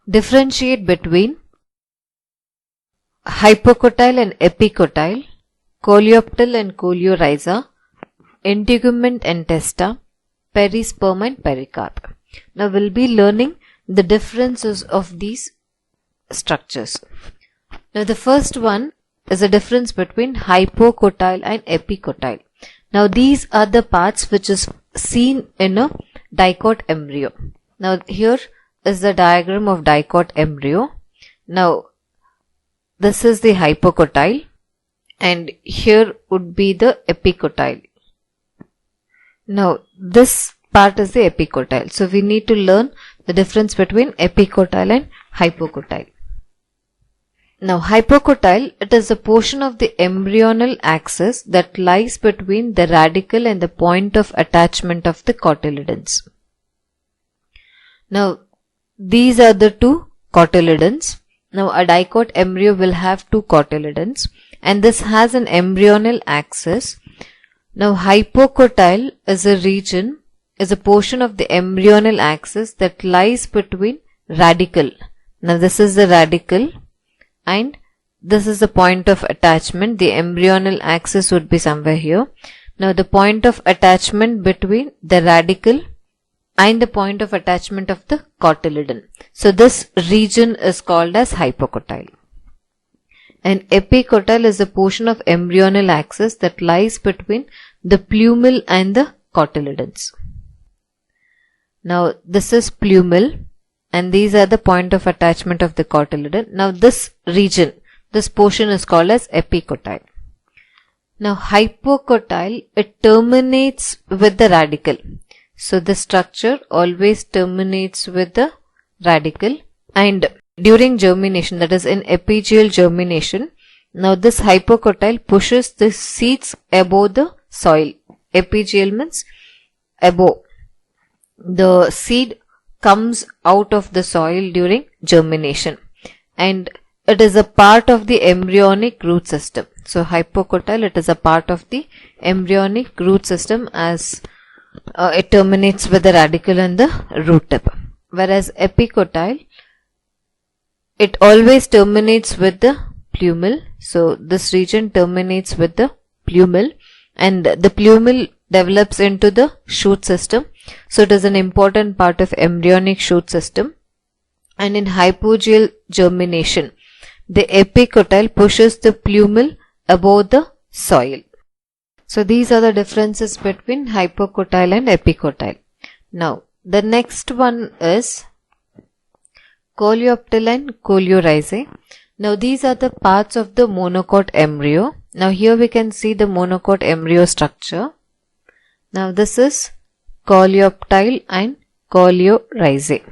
differentiate between hypocotyle and epicotyle, coleoptile and coleorhiza, integument and testa, perisperm and pericarp. Now we'll be learning the differences of these structures. Now the first one is a difference between hypocotyle and epicotyle. Now these are the parts which is seen in a dicot embryo. Now here is the diagram of dicot embryo. Now this is the hypocotyle and here would be the epicotyle. Now this part is the epicotyle. So we need to learn the difference between epicotyle and hypocotyle. Now hypocotyle, it is a portion of the embryonal axis that lies between the radicle and the point of attachment of the cotyledons. Now these are the two cotyledons. Now a dicot embryo will have two cotyledons and this has an embryonal axis. Now hypocotyle is a portion of the embryonal axis that lies between radicle. Now this is the radicle and this is the point of attachment. The embryonal axis would be somewhere here. Now the point of attachment between the radicle and the point of attachment of the cotyledon. So this region is called as hypocotyle. And epicotyle is a portion of embryonal axis that lies between the plumule and the cotyledons. Now this is plumule and these are the point of attachment of the cotyledon. Now this region, this portion is called as epicotyle. Now hypocotyle, it terminates with the radicle. So the structure always terminates with the radicle and during germination, that is in epigeal germination, now this hypocotyle pushes the seeds above the soil. Epigeal means above. The seed comes out of the soil during germination and it is a part of the embryonic root system. So hypocotyle, it is a part of the embryonic root system as it terminates with the radicle and the root tip. Whereas epicotyle, it always terminates with the plumule. So this region terminates with the plumule and the plumule develops into the shoot system. So it is an important part of embryonic shoot system. And in hypogeal germination, the epicotyle pushes the plumule above the soil. So these are the differences between hypocotyle and epicotyle. Now the next one is coleoptile and coleorhizae. Now these are the parts of the monocot embryo. Now here we can see the monocot embryo structure. Now this is coleoptile and coleorhizae.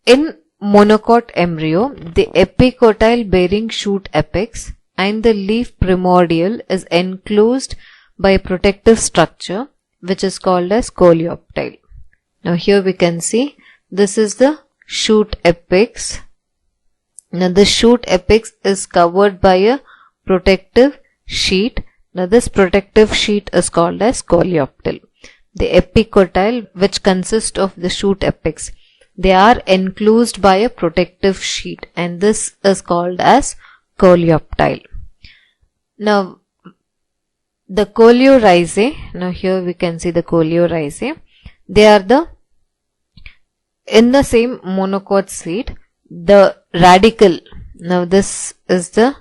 In monocot embryo, the epicotyle bearing shoot apex and the leaf primordial is enclosed by a protective structure which is called as coleoptile. Now here we can see this is the shoot apex. Now the shoot apex is covered by a protective sheet. Now this protective sheet is called as coleoptile. The epicotyle, which consists of the shoot apex, they are enclosed by a protective sheet and this is called as coleoptile. Now the coleorhizae, now here we can see the coleorhizae, they are in the same monocot seed, the radicle. Now this is the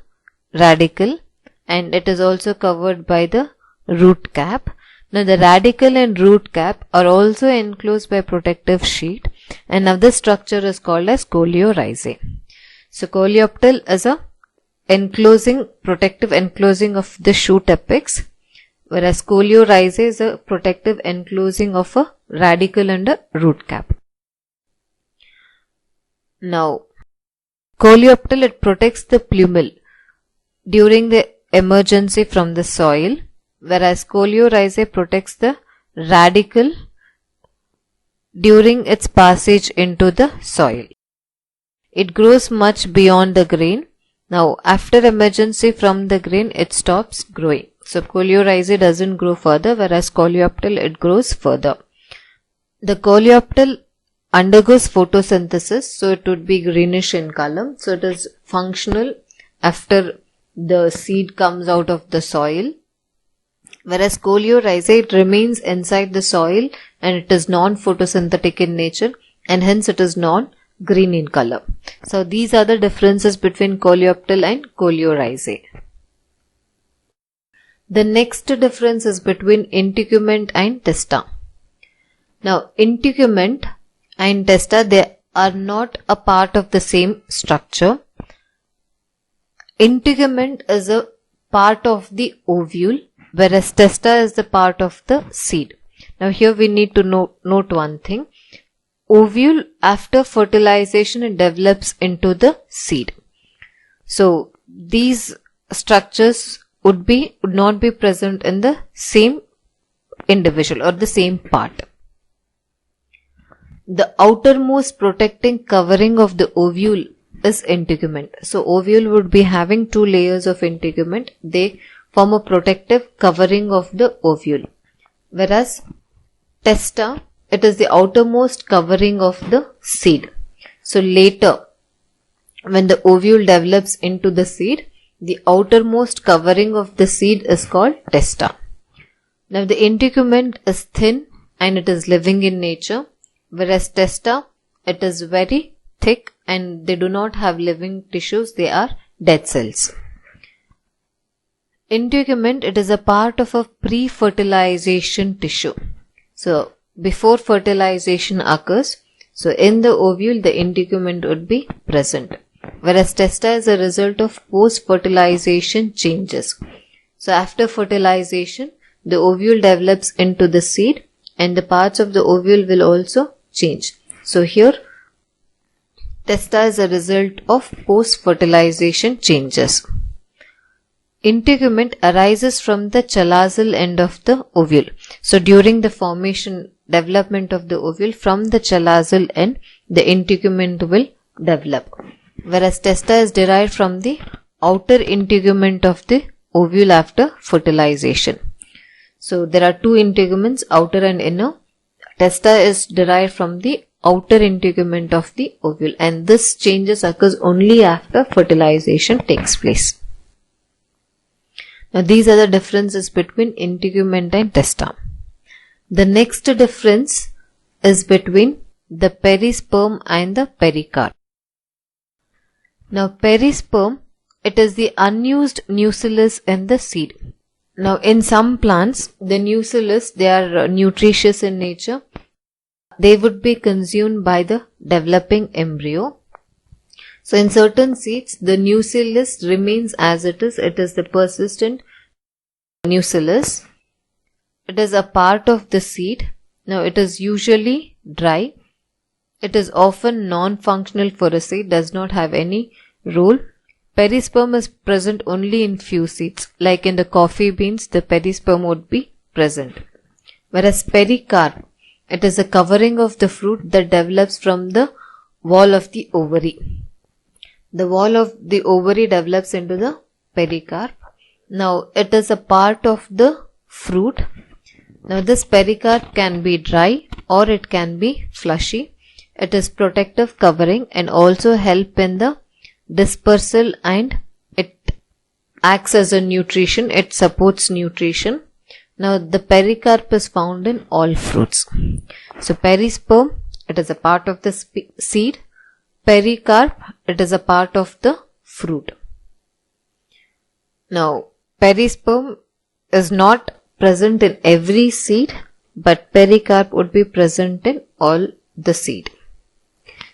radicle and it is also covered by the root cap. Now the radicle and root cap are also enclosed by protective sheet and now this structure is called as coleorhizae. So coleoptile is a protective enclosing of the shoot apex, whereas coleorhizae is a protective enclosing of a radicle and a root cap. Now coleoptile, it protects the plumule during the emergency from the soil, whereas coleorhizae protects the radicle during its passage into the soil. It grows much beyond the grain. Now after emergency from the grain, it stops growing. So coleorhizae doesn't grow further, whereas coleoptile, it grows further. The coleoptile undergoes photosynthesis, so it would be greenish in color. So it is functional after the seed comes out of the soil. Whereas coleorhizae, it remains inside the soil and it is non-photosynthetic in nature, and hence it is non-green in color. So these are the differences between coleoptile and coleorhizae. The next difference is between integument and testa. Now integument and testa, they are not a part of the same structure. Integument is a part of the ovule, whereas testa is the part of the seed. Now here we need to note one thing. Ovule, after fertilization, it develops into the seed. So these structures would not be present in the same individual or the same part. The outermost protecting covering of the ovule is integument. So ovule would be having two layers of integument. They form a protective covering of the ovule. Whereas testa, it is the outermost covering of the seed. So later, when the ovule develops into the seed, the outermost covering of the seed is called testa. Now the integument is thin and it is living in nature, whereas testa, it is very thick and they do not have living tissues, they are dead cells. Integument, it is a part of a pre-fertilization tissue. So before fertilization occurs, so in the ovule the integument would be present. Whereas testa is a result of post-fertilization changes. So after fertilization, the ovule develops into the seed and the parts of the ovule will also change. So here, testa is a result of post-fertilization changes. Integument arises from the chalazal end of the ovule. So during the development of the ovule, from the chalazal end, the integument will develop. Whereas testa is derived from the outer integument of the ovule after fertilization. So there are two integuments, outer and inner. Testa is derived from the outer integument of the ovule, and this changes occurs only after fertilization takes place. Now these are the differences between integument and testa. The next difference is between the perisperm and the pericarp. Now perisperm, it is the unused nucellus in the seed. Now in some plants, the nucellus, they are nutritious in nature. They would be consumed by the developing embryo. So in certain seeds, the nucellus remains as it is. It is the persistent nucellus. It is a part of the seed. Now it is usually dry. It is often non-functional for a seed, does not have any role. Perisperm is present only in few seeds. Like in the coffee beans, the perisperm would be present. Whereas pericarp, it is a covering of the fruit that develops from the wall of the ovary. The wall of the ovary develops into the pericarp. Now it is a part of the fruit. Now this pericarp can be dry or it can be fleshy. It is protective covering and also help in the dispersal, and it acts as a nutrition. It supports nutrition. Now the pericarp is found in all fruits. So perisperm, it is a part of the seed. Pericarp, it is a part of the fruit. Now perisperm is not present in every seed, but pericarp would be present in all the seed.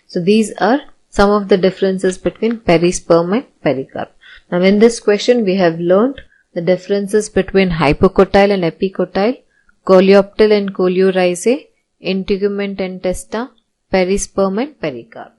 So these are some of the differences between perisperm and pericarp. Now in this question we have learnt the differences between hypocotyle and epicotyle, coleoptile and coleorhizae, integument and testa, perisperm and pericarp.